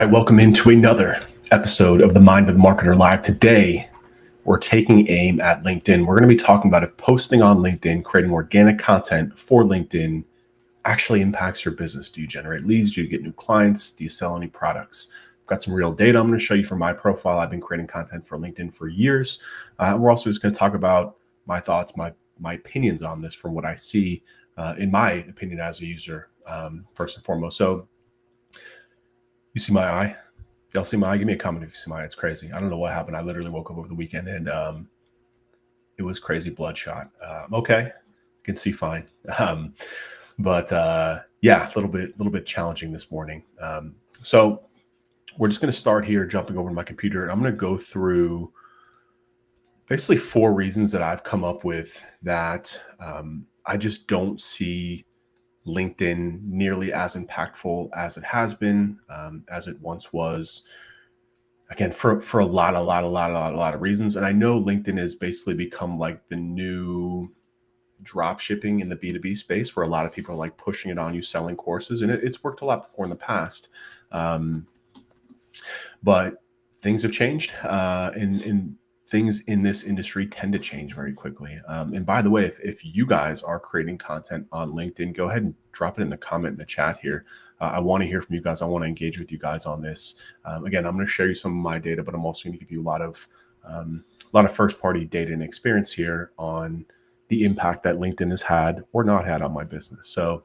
All right, welcome into another episode of the Mind of the Marketer Live. Today, we're taking aim at LinkedIn. We're going to be talking about if posting on LinkedIn, creating organic content for LinkedIn actually impacts your business. Do you generate leads? Do you get new clients? Do you sell any products? I've got some real data I'm going to show you from my profile. I've been creating content for LinkedIn for years. We're also just going to talk about my thoughts, my opinions on this from what I see, in my opinion as a user, first and foremost. So you see my eye? Y'all see my eye? Give me a comment if you see my eye. It's crazy. I don't know what happened. I literally woke up over the weekend and it was crazy bloodshot. Okay, I can see fine. But yeah, a little bit challenging this morning. So we're just going to start here, jumping over to my computer, and I'm going to go through basically 4 reasons that I've come up with that I just don't see LinkedIn nearly as impactful as it has been, as it once was. Again, for a lot of reasons. And I know LinkedIn has basically become like the new drop shipping in the B2B space, where a lot of people are like pushing it on you, selling courses, and it's worked a lot before in the past. But things have changed, and things in this industry tend to change very quickly. And by the way, if you guys are creating content on LinkedIn, go ahead and drop it in the comment in the chat here. I want to hear from you guys. I want to engage with you guys on this. Again, I'm going to share you some of my data, but I'm also going to give you a lot of first-party data and experience here on the impact that LinkedIn has had or not had on my business. So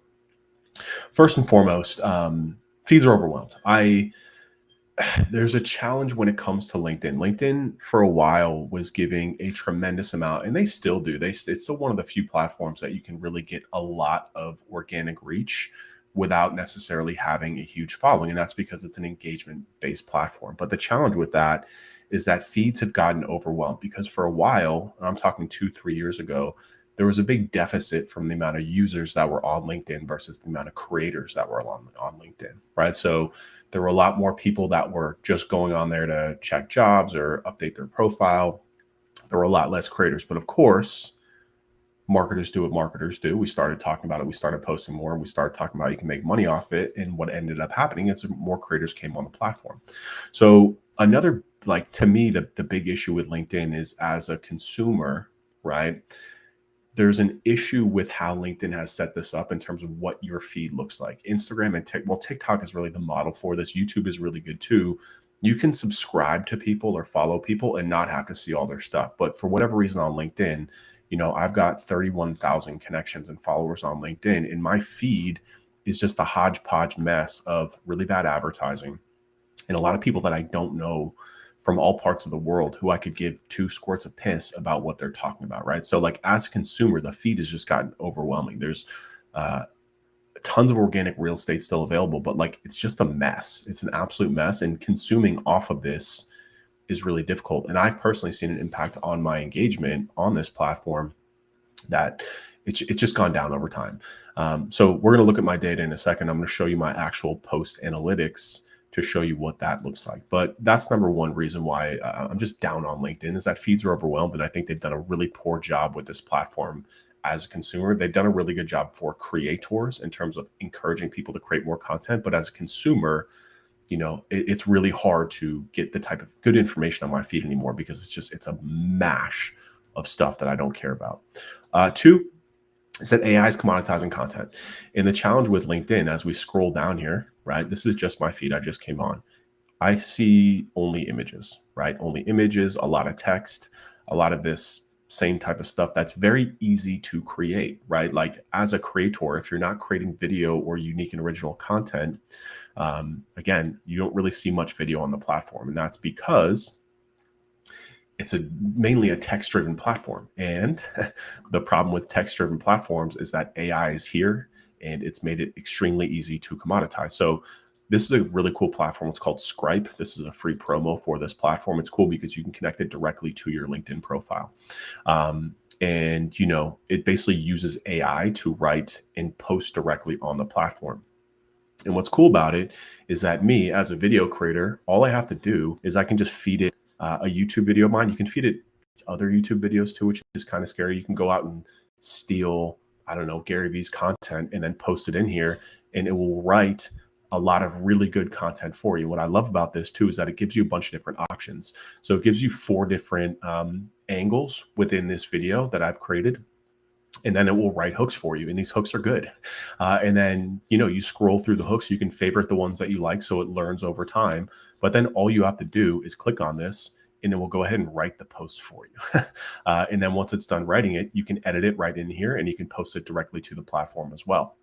first and foremost, feeds are overwhelmed. There's a challenge when it comes to LinkedIn. LinkedIn for a while was giving a tremendous amount, and they still do. It's still one of the few platforms that you can really get a lot of organic reach without necessarily having a huge following. And that's because it's an engagement-based platform. But the challenge with that is that feeds have gotten overwhelmed because for a while, and I'm talking 2-3 years ago, there was a big deficit from the amount of users that were on LinkedIn versus the amount of creators that were on LinkedIn, right? So there were a lot more people that were just going on there to check jobs or update their profile. There were a lot less creators. But of course, marketers do what marketers do. We started talking about it. We started posting more. We started talking about you can make money off it. And what ended up happening is more creators came on the platform. So another, like, to me, the big issue with LinkedIn is as a consumer, right? There's an issue with how LinkedIn has set this up in terms of what your feed looks like. Instagram and TikTok is really the model for this. YouTube is really good too. You can subscribe to people or follow people and not have to see all their stuff. But for whatever reason on LinkedIn, I've got 31,000 connections and followers on LinkedIn, and my feed is just a hodgepodge mess of really bad advertising and a lot of people that I don't know from all parts of the world who I could give 2 squirts of piss about what they're talking about, right? So like as a consumer, the feed has just gotten overwhelming. There's tons of organic real estate still available, but like it's just a mess. It's an absolute mess, and consuming off of this is really difficult. And I've personally seen an impact on my engagement on this platform that it's just gone down over time. So we're going to look at my data in a second. I'm going to show you my actual post analytics to show you what that looks like. But that's number one reason why I'm just down on LinkedIn, is that feeds are overwhelmed. And I think they've done a really poor job with this platform as a consumer. They've done a really good job for creators in terms of encouraging people to create more content. But as a consumer, it's really hard to get the type of good information on my feed anymore because it's a mash of stuff that I don't care about. 2 is that AI is commoditizing content. And the challenge with LinkedIn, as we scroll down here, right? This is just my feed. I just came on. I see only images, right? Only images, a lot of text, a lot of this same type of stuff that's very easy to create, right? Like as a creator, if you're not creating video or unique and original content, again, you don't really see much video on the platform. And that's because it's mainly a text-driven platform. And the problem with text-driven platforms is that AI is here and it's made it extremely easy to commoditize. So this is a really cool platform. It's called Scripe. This is a free promo for this platform. It's cool because you can connect it directly to your LinkedIn profile. And, it basically uses AI to write and post directly on the platform. And what's cool about it is that me as a video creator, all I have to do is I can just feed it a YouTube video of mine. You can feed it other YouTube videos too, which is kind of scary. You can go out and steal, I don't know, Gary Vee's content and then post it in here, and it will write a lot of really good content for you. What I love about this too is that it gives you a bunch of different options. So it gives you 4 different angles within this video that I've created, and then it will write hooks for you. And these hooks are good. And then, you scroll through the hooks. You can favorite the ones that you like, so it learns over time. But then all you have to do is click on this, and it will go ahead and write the post for you. And then once it's done writing it, you can edit it right in here, and you can post it directly to the platform as well.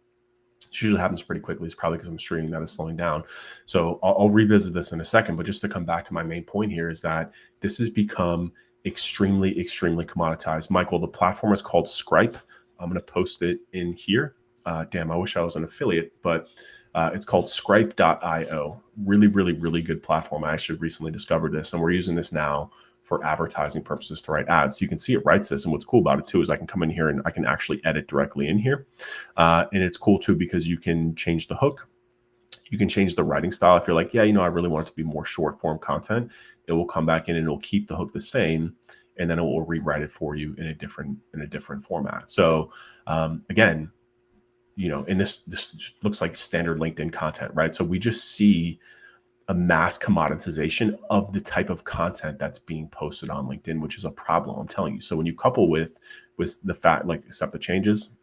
This usually happens pretty quickly. It's probably because I'm streaming that is slowing down. So I'll revisit this in a second. But just to come back to my main point here is that this has become extremely, extremely commoditized. Michael, the platform is called Scripe. I'm going to post it in here. Damn, I wish I was an affiliate, but it's called Scripe.io. Really, really, really good platform. I actually recently discovered this, and we're using this now for advertising purposes to write ads. So you can see it writes this. And what's cool about it too is I can come in here and I can actually edit directly in here. And it's cool too because you can change the hook. You can change the writing style. If you're like, yeah, I really want it to be more short form content, it will come back in and it'll keep the hook the same. And then it will rewrite it for you in a different format. So again, and this looks like standard LinkedIn content, right? So we just see a mass commoditization of the type of content that's being posted on LinkedIn, which is a problem, I'm telling you. So when you couple with the fact, like, accept the changes,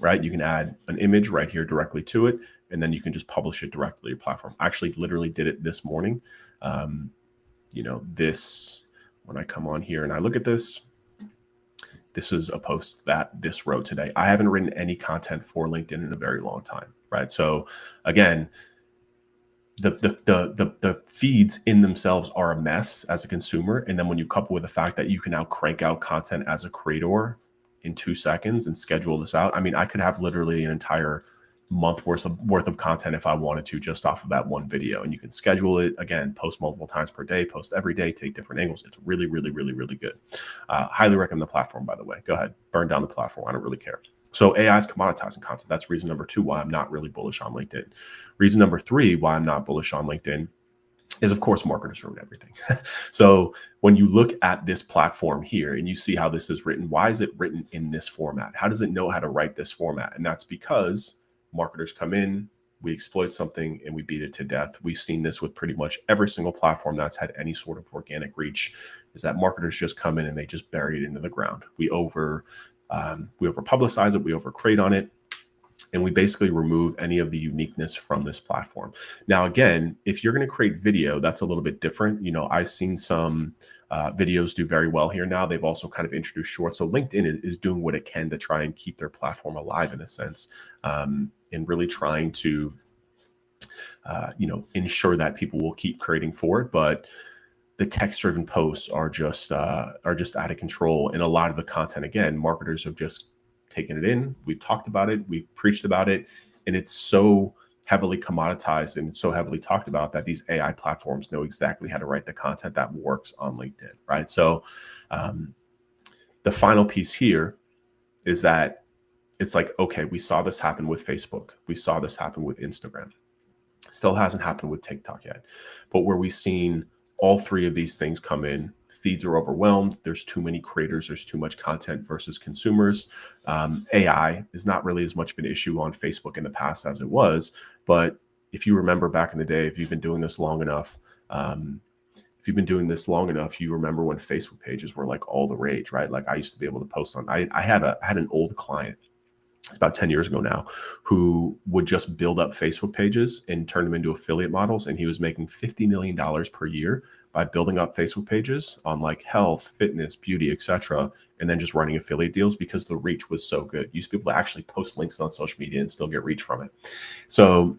right? You can add an image right here directly to it, and then you can just publish it directly to your platform. I actually literally did it this morning. When I come on here and I look at this, this is a post that this wrote today. I haven't written any content for LinkedIn in a very long time, right? So again, the feeds in themselves are a mess as a consumer. And then when you couple with the fact that you can now crank out content as a creator in 2 seconds and schedule this out. I mean, I could have literally an entire month worth of content if I wanted to, just off of that one video. And you can schedule it, again, post multiple times per day, post every day, take different angles. It's really, really, really, really good. Highly recommend the platform, by the way. Go ahead, burn down the platform. I don't really care. So AI is commoditizing content. That's reason number 2 why I'm not really bullish on LinkedIn. Reason number 3 why I'm not bullish on LinkedIn is, of course, marketers ruin everything. So when you look at this platform here and you see how this is written, why is it written in this format? How does it know how to write this format? And that's because marketers come in, we exploit something, and we beat it to death. We've seen this with pretty much every single platform that's had any sort of organic reach, is that marketers just come in and they just bury it into the ground. We over publicize it, we over create on it, and we basically remove any of the uniqueness from this platform. Now, again, if you're going to create video, that's a little bit different. I've seen some videos do very well here now. They've also kind of introduced shorts. So LinkedIn is doing what it can to try and keep their platform alive in a sense, and really trying to, ensure that people will keep creating for it. But the text-driven posts are just out of control. And a lot of the content, again, marketers have just taken it in. We've talked about it. We've preached about it. And it's so heavily commoditized and so heavily talked about that these AI platforms know exactly how to write the content that works on LinkedIn, right? So the final piece here is that it's like, okay, we saw this happen with Facebook. We saw this happen with Instagram. Still hasn't happened with TikTok yet. But where we've seen all 3 of these things come in, feeds are overwhelmed. There's too many creators. There's too much content versus consumers. AI is not really as much of an issue on Facebook in the past as it was. But if you remember back in the day, if you've been doing this long enough, you remember when Facebook pages were like all the rage, right? Like I used to be able to post on, I had an old client, it's about 10 years ago now, who would just build up Facebook pages and turn them into affiliate models. And he was making $50 million per year by building up Facebook pages on like health, fitness, beauty, etc., and then just running affiliate deals because the reach was so good. You used to be able to actually post links on social media and still get reach from it. So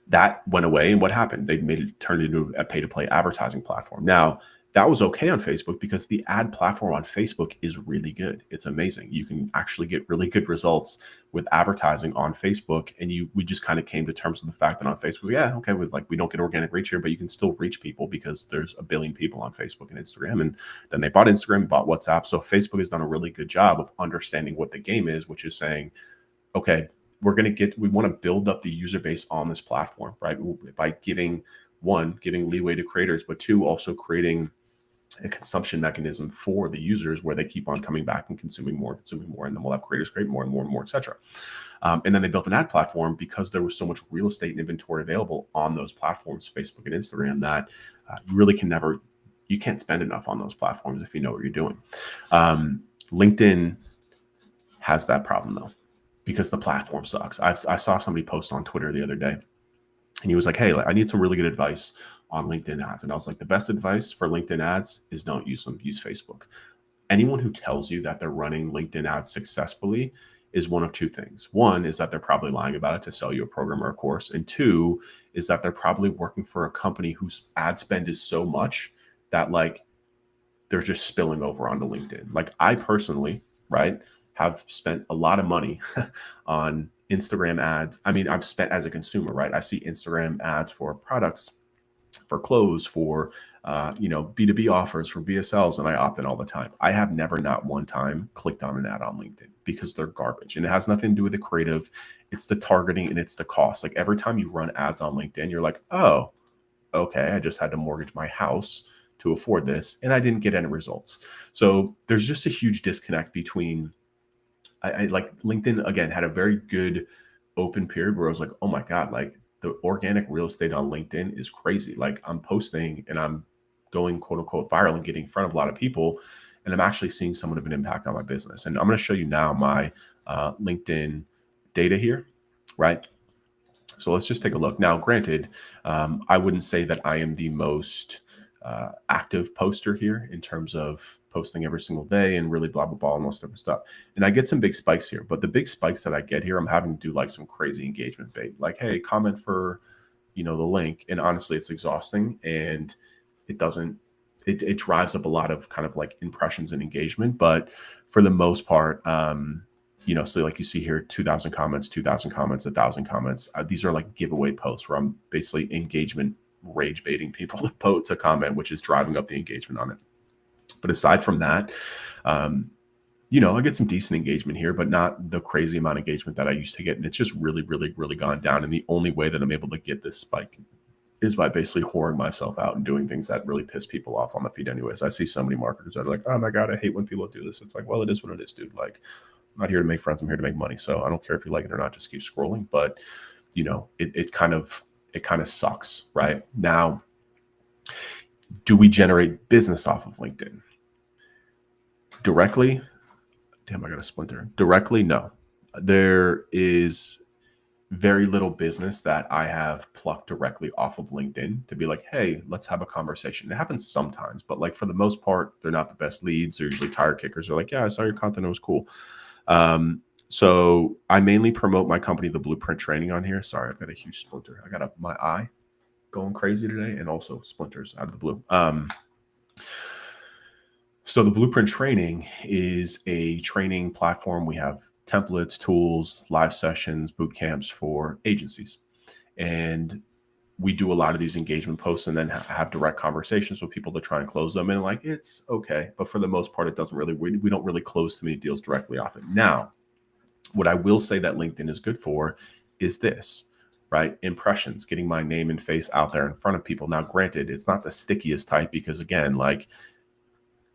that went away. And what happened? They turned it into a pay-to-play advertising platform. Now, that was okay on Facebook because the ad platform on Facebook is really good. It's amazing. You can actually get really good results with advertising on Facebook. And we just kind of came to terms with the fact that on Facebook, yeah, okay, we don't get organic reach here, but you can still reach people because there's a billion people on Facebook and Instagram. And then they bought Instagram, bought WhatsApp. So Facebook has done a really good job of understanding what the game is, which is saying, okay, we want to build up the user base on this platform, right? By giving leeway to creators, but 2, also creating a consumption mechanism for the users where they keep on coming back and consuming more, and then we'll have creators create more and more and more, etc. And then they built an ad platform because there was so much real estate and inventory available on those platforms, Facebook and Instagram, that you really you can't spend enough on those platforms if you know what you're doing. LinkedIn has that problem though, because the platform sucks. I saw somebody post on Twitter the other day, and he was like, "Hey, I need some really good advice on LinkedIn ads." And I was like, the best advice for LinkedIn ads is don't use them, use Facebook. Anyone who tells you that they're running LinkedIn ads successfully is one of two things. One is that they're probably lying about it to sell you a program or a course. And two is that they're probably working for a company whose ad spend is so much that like they're just spilling over onto LinkedIn. Like I personally, right, have spent a lot of money on Instagram ads. I mean, I've spent as a consumer, right? I see Instagram ads for products, for clothes, for B2B offers, for VSLs, and I opt in all the time. I have never, not one time, clicked on an ad on LinkedIn because they're garbage, and it has nothing to do with the creative. It's the targeting and it's the cost. Like every time you run ads on LinkedIn, you're like, oh, okay, I just had to mortgage my house to afford this, and I didn't get any results. So there's just a huge disconnect between. I like LinkedIn again had a very good open period where I was like, oh my god, like the organic real estate on LinkedIn is crazy. Like I'm posting and I'm going quote unquote viral and getting in front of a lot of people, and I'm actually seeing somewhat of an impact on my business. And I'm going to show you now my LinkedIn data here, right? So let's just take a look. Now, granted, I wouldn't say that I am the most active poster here in terms of posting every single day and really blah, blah, blah, and all this different stuff. And I get some big spikes here, but the big spikes that I get here, I'm having to do like some crazy engagement bait. Like, hey, comment for, the link. And honestly, it's exhausting and it doesn't, it drives up a lot of kind of like impressions and engagement. But for the most part, so like you see here, 2,000 comments, 1,000 comments. These are like giveaway posts where I'm basically engagement rage baiting people to comment, which is driving up the engagement on it. But aside from that, I get some decent engagement here, but not the crazy amount of engagement that I used to get. And it's just really, really, really gone down. And the only way that I'm able to get this spike is by basically whoring myself out and doing things that really piss people off on the feed anyways. I see so many marketers that are like, oh my God, I hate when people do this. It's like, well, it is what it is, dude. Like, I'm not here to make friends. I'm here to make money. So I don't care if you like it or not, just keep scrolling. But, it kind of sucks, right? Now, do we generate business off of LinkedIn? Directly? Damn, I got a splinter. Directly? No. There is very little business that I have plucked directly off of LinkedIn to be like, hey, let's have a conversation. It happens sometimes, but like for the most part, they're not the best leads. They're usually tire kickers. They're like, yeah, I saw your content. It was cool. So I mainly promote my company, The Blueprint Training, on here. Sorry, I've got a huge splinter. I got my eye going crazy today, and also splinters out of the blue. So the Blueprint Training is a training platform. We have templates, tools, live sessions, boot camps for agencies. And we do a lot of these engagement posts and then have direct conversations with people to try and close them. And like, it's okay. But for the most part, it doesn't really, we don't really close too many deals directly off it. Now, what I will say that LinkedIn is good for is this, right? Impressions, getting my name and face out there in front of people. Now, granted, it's not the stickiest type because again, like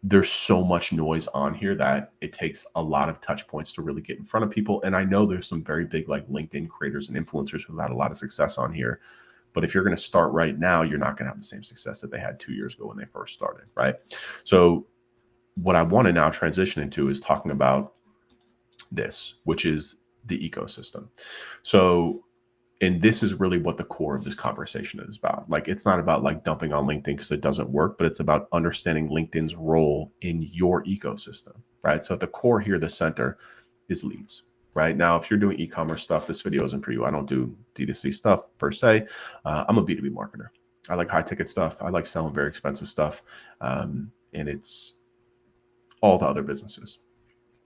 there's so much noise on here that it takes a lot of touch points to really get in front of people. And I know there's some very big like LinkedIn creators and influencers who've had a lot of success on here. But if you're going to start right now, you're not going to have the same success that they had 2 years ago when they first started, right? So what I want to now transition into is talking about this, which is the ecosystem. So, and this is really what the core of this conversation is about. Like, it's not about like dumping on LinkedIn because it doesn't work, but it's about understanding LinkedIn's role in your ecosystem, right? So at the core here, the center is leads, right? Now, if you're doing e-commerce stuff, this video isn't for you. I don't do D2C stuff per se. I'm a B2B marketer. I like high ticket stuff. I like selling very expensive stuff. And it's all to other businesses.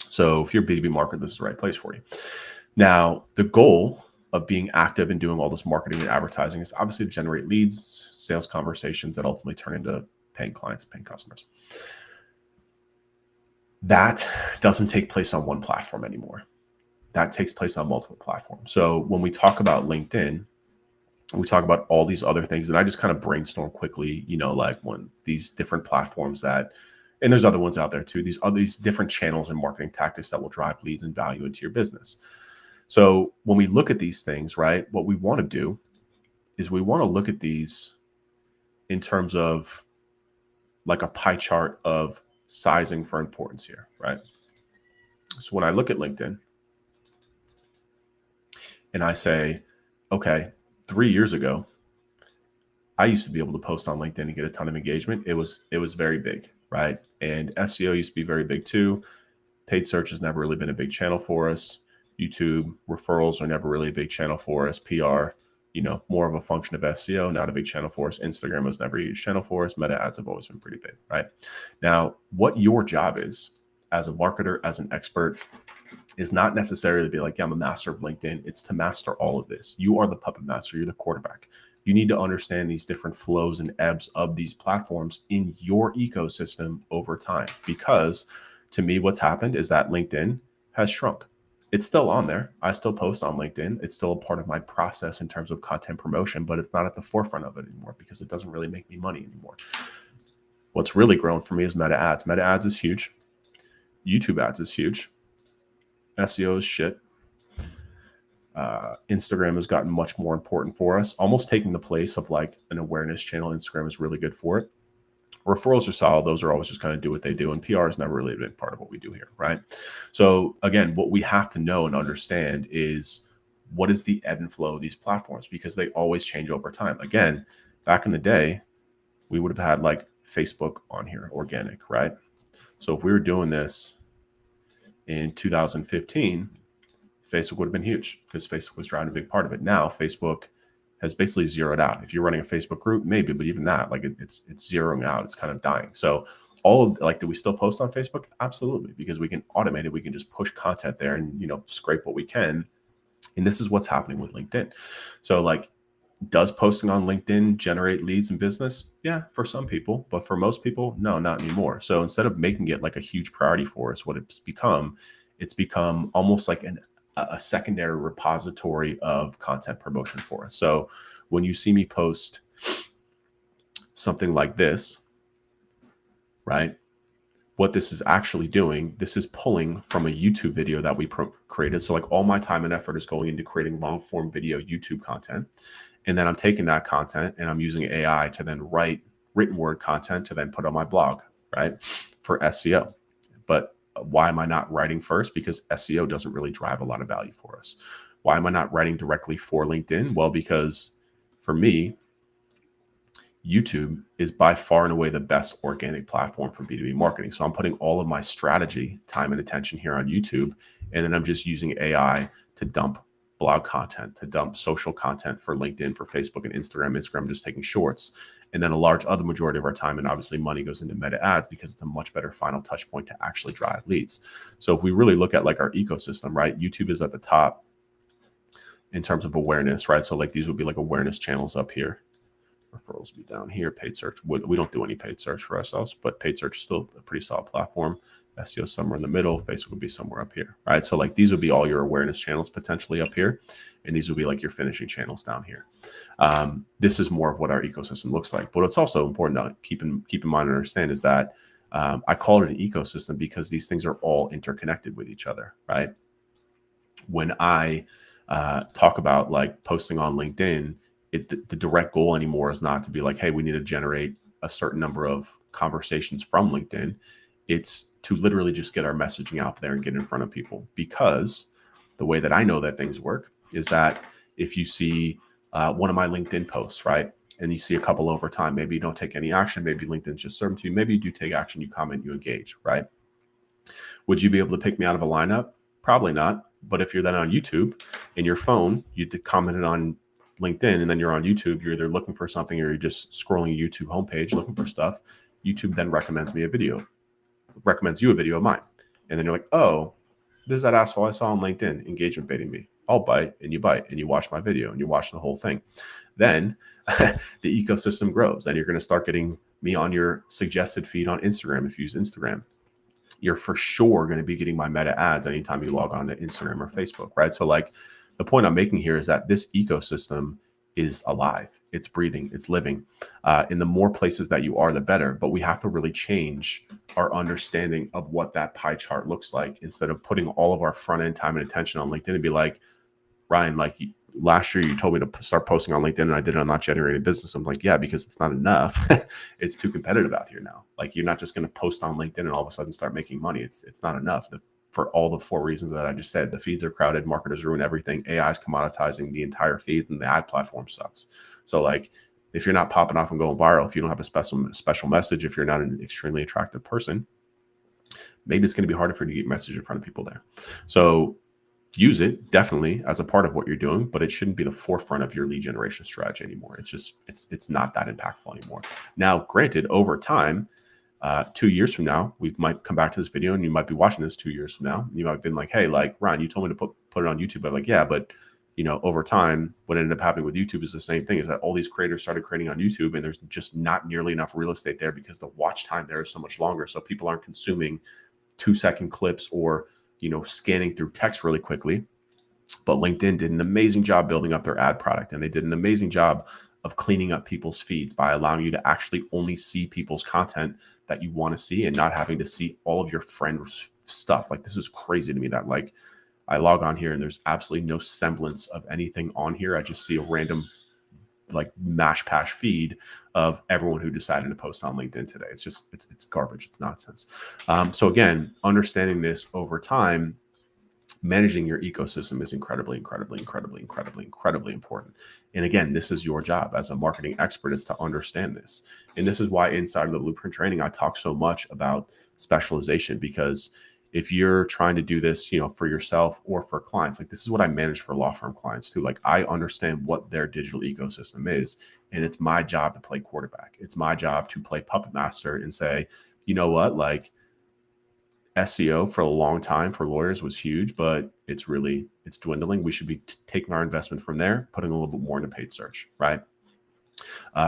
So if you're a B2B marketer, this is the right place for you. Now, the goal of being active and doing all this marketing and advertising is obviously to generate leads, sales conversations that ultimately turn into paying clients, paying customers. That doesn't take place on one platform anymore. That takes place on multiple platforms. So when we talk about LinkedIn, We talk about all these other things, and I just kind of brainstorm quickly, like when these different platforms and there's other ones out there too, these different channels and marketing tactics that will drive leads and value into your business. So when we look at these things, right, what we want to do is we want to look at these in terms of like a pie chart of sizing for importance here, right? So when I look at LinkedIn and I say, okay, 3 years ago, I used to be able to post on LinkedIn and get a ton of engagement. It was very big, right? And SEO used to be very big too. Paid search has never really been a big channel for us. YouTube referrals are never really a big channel for us. PR, more of a function of SEO, not a big channel for us. Instagram was never a huge channel for us. Meta ads have always been pretty big, right? Now, what your job is as a marketer, as an expert, is not necessarily to be like, yeah, I'm a master of LinkedIn. It's to master all of this. You are the puppet master. You're the quarterback. You need to understand these different flows and ebbs of these platforms in your ecosystem over time. Because to me, what's happened is that LinkedIn has shrunk. It's still on there. I still post on LinkedIn. It's still a part of my process in terms of content promotion, but it's not at the forefront of it anymore because it doesn't really make me money anymore. What's really grown for me is Meta ads. Meta ads is huge. YouTube ads is huge. SEO is shit. Instagram has gotten much more important for us, almost taking the place of like an awareness channel. Instagram is really good for it. Referrals are solid. Those are always just kind of do what they do. And PR is never really a big part of what we do here, right? So again, what we have to know and understand is what is the ebb and flow of these platforms, because they always change over time. Again, back in the day, we would have had like Facebook on here, organic, right? So if we were doing this in 2015, Facebook would have been huge because Facebook was driving a big part of it. Now Facebook has basically zeroed out. If you're running a Facebook group, maybe, but even that, like it's zeroing out. It's kind of dying. So do we still post on Facebook? Absolutely, because we can automate it. We can just push content there and scrape what we can. And this is what's happening with LinkedIn. So like, does posting on LinkedIn generate leads and business? Yeah, for some people, but for most people, no, not anymore. So instead of making it like a huge priority for us, what it's become almost like a secondary repository of content promotion for us. So when you see me post something like this, right, what this is actually doing, this is pulling from a YouTube video that we created. So like all my time and effort is going into creating long form video YouTube content. And then I'm taking that content and I'm using AI to then write written word content to then put on my blog, right, for SEO. But why am I not writing first? Because SEO doesn't really drive a lot of value for us. Why am I not writing directly for LinkedIn? Well, because for me, YouTube is by far and away the best organic platform for B2B marketing. So I'm putting all of my strategy, time, and attention here on YouTube. And then I'm just using AI to dump blog content, to dump social content for LinkedIn, for Facebook and Instagram. Instagram just taking shorts. And then a large other majority of our time and obviously money goes into Meta ads because it's a much better final touch point to actually drive leads. So if we really look at like our ecosystem, right, YouTube is at the top in terms of awareness, right? So like these would be like awareness channels up here. Referrals be down here. Paid search, we don't do any paid search for ourselves, but paid search is still a pretty solid platform. SEO somewhere in the middle. Facebook would be somewhere up here, right? So like these would be all your awareness channels potentially up here, and these would be like your finishing channels down here. This is more of what our ecosystem looks like. But what's also important to keep in mind and understand is that I call it an ecosystem because these things are all interconnected with each other, right? When I talk about like posting on LinkedIn, the direct goal anymore is not to be like, hey, we need to generate a certain number of conversations from LinkedIn. It's to literally just get our messaging out there and get in front of people, because the way that I know that things work is that if you see one of my LinkedIn posts, right, and you see a couple over time, maybe you don't take any action, maybe LinkedIn's just serving to you, maybe you do take action, you comment, you engage, right? Would you be able to pick me out of a lineup? Probably not. But if you're then on YouTube in your phone, you commented on LinkedIn and then you're on YouTube, you're either looking for something or you're just scrolling a YouTube homepage looking for stuff. YouTube then recommends you a video of mine. And then you're like, oh, there's that asshole I saw on LinkedIn engagement baiting me. I'll bite, and you watch my video and you watch the whole thing. Then the ecosystem grows and you're going to start getting me on your suggested feed on Instagram. If you use Instagram, you're for sure going to be getting my Meta ads anytime you log on to Instagram or Facebook, right? So like the point I'm making here is that this ecosystem is alive, it's breathing, it's living. And the more places that you are, the better. But we have to really change our understanding of what that pie chart looks like, instead of putting all of our front end time and attention on LinkedIn and be like, Ryan, like last year you told me to start posting on LinkedIn and I did it. I'm not generating business. I'm like, yeah, because it's not enough. It's too competitive out here now. Like, you're not just going to post on LinkedIn and all of a sudden start making money. It's not enough. For all the 4 reasons that I just said, the feeds are crowded, marketers ruin everything, AI is commoditizing the entire feed, and the ad platform sucks. So like, if you're not popping off and going viral, if you don't have a special message, if you're not an extremely attractive person, maybe it's going to be harder for you to get message in front of people there. So use it definitely as a part of what you're doing, but it shouldn't be the forefront of your lead generation strategy anymore. It's not that impactful anymore. Now, granted, over time, 2 years from now, we might come back to this video and you might be watching this 2 years from now. And you might have been like, hey, like, Ryan, you told me to put it on YouTube. I'm like, yeah, but over time, what ended up happening with YouTube is the same thing, is that all these creators started creating on YouTube, and there's just not nearly enough real estate there because the watch time there is so much longer. So people aren't consuming 2-second clips or, scanning through text really quickly. But LinkedIn did an amazing job building up their ad product, and they did an amazing job of cleaning up people's feeds by allowing you to actually only see people's content that you want to see, and not having to see all of your friends' stuff. Like, this is crazy to me that, like, I log on here and there's absolutely no semblance of anything on here. I just see a random, like, mash pash feed of everyone who decided to post on LinkedIn today. It's just, it's garbage. It's nonsense. So again, understanding this over time, managing your ecosystem is incredibly important. And again, this is your job as a marketing expert, is to understand this. And this is why inside of the Blueprint training, I talk so much about specialization, because if you're trying to do this, for yourself or for clients, like, this is what I manage for law firm clients too. Like, I understand what their digital ecosystem is, and it's my job to play quarterback. It's my job to play puppet master and say, you know what, like, SEO for a long time for lawyers was huge, but it's dwindling. We should be taking our investment from there, putting a little bit more into paid search, right?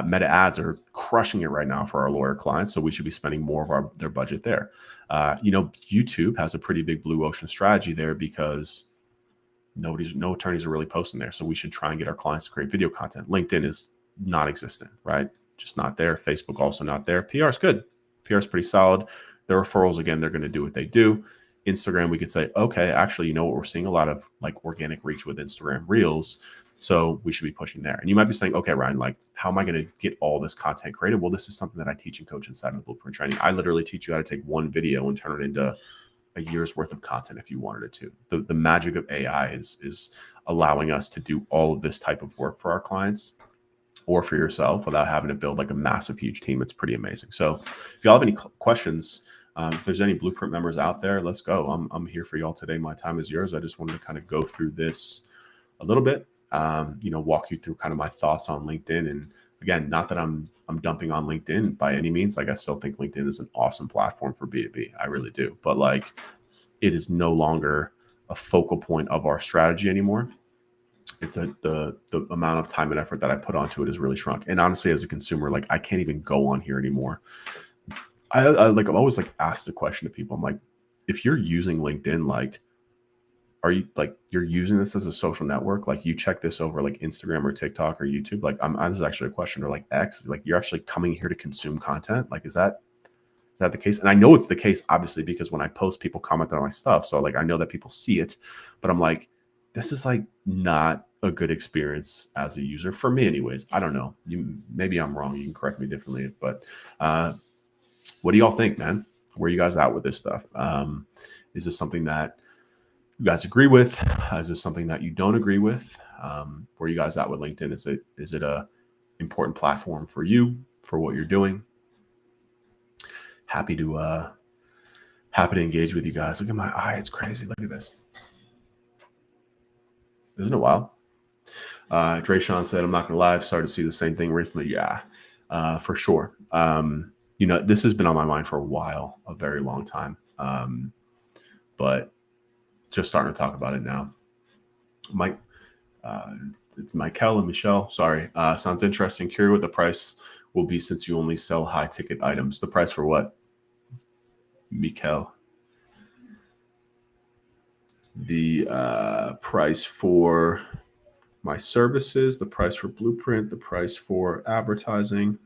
Meta ads are crushing it right now for our lawyer clients, so we should be spending more of their budget there. YouTube has a pretty big blue ocean strategy there, because no attorneys are really posting there. So we should try and get our clients to create video content. LinkedIn is non-existent, right? Just not there. Facebook also not there. PR is good. PR is pretty solid. The referrals, again, they're going to do what they do. Instagram, we could say, okay, actually, what, we're seeing a lot of like organic reach with Instagram Reels, so we should be pushing there. And you might be saying, okay, Ryan, like, how am I going to get all this content created? Well, this is something that I teach and coach inside of the Blueprint training. I literally teach you how to take one video and turn it into a year's worth of content if you wanted it to. The magic of AI is allowing us to do all of this type of work for our clients or for yourself without having to build like a massive, huge team. It's pretty amazing. So if y'all have any questions, if there's any Blueprint members out there, let's go. I'm here for y'all today. My time is yours. I just wanted to kind of go through this a little bit, walk you through kind of my thoughts on LinkedIn. And again, not that I'm dumping on LinkedIn by any means. Like, I still think LinkedIn is an awesome platform for B2B. I really do. But like, it is no longer a focal point of our strategy anymore. It's the amount of time and effort that I put onto it has really shrunk. And honestly, as a consumer, like, I can't even go on here anymore. I've always like asked the question to people. I'm like, if you're using LinkedIn, like, are you like, you're using this as a social network? Like, you check this over like Instagram or TikTok or YouTube? Like, this is actually a question. Or like X, like, you're actually coming here to consume content? Like, is that the case? And I know it's the case, obviously, because when I post, people comment on my stuff. So like, I know that people see it, but I'm like, this is like not a good experience as a user for me anyways. I don't know. Maybe I'm wrong. You can correct me differently, but, what do y'all think, man? Where are you guys at with this stuff? Is this something that you guys agree with? Is this something that you don't agree with? Where are you guys at with LinkedIn? Is it a important platform for you, for what you're doing? Happy to engage with you guys. Look at my eye. It's crazy. Look at this. Isn't it wild? Drayshawn said, I'm not going to lie, I've started to see the same thing recently. Yeah, for sure. This has been on my mind for a while, a very long time. But just starting to talk about it now. It's Michael and Michelle. Sorry. Sounds interesting. Curious what the price will be since you only sell high ticket items. The price for what? Mikel. The price for my services, the price for Blueprint, the price for advertising.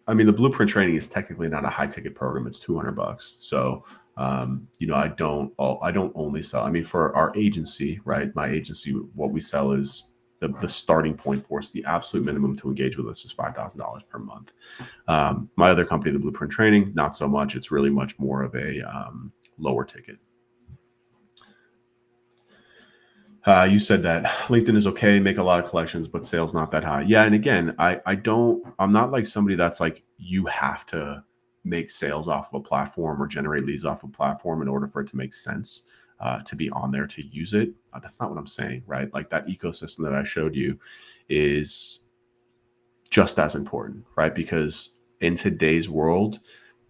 I mean, the Blueprint training is technically not a high ticket program. It's $200. So, I don't only sell. I mean, for our agency, right? My agency, what we sell is the starting point for us. The absolute minimum to engage with us is $5,000 per month. My other company, the Blueprint Training, not so much. It's really much more of a lower ticket. You said that LinkedIn is okay, make a lot of collections, but sales not that high. Yeah, and again, I'm not like somebody that's like you have to make sales off of a platform or generate leads off of a platform in order for it to make sense to be on there to use it. That's not what I'm saying, right? Like that ecosystem that I showed you is just as important, right? Because in today's world,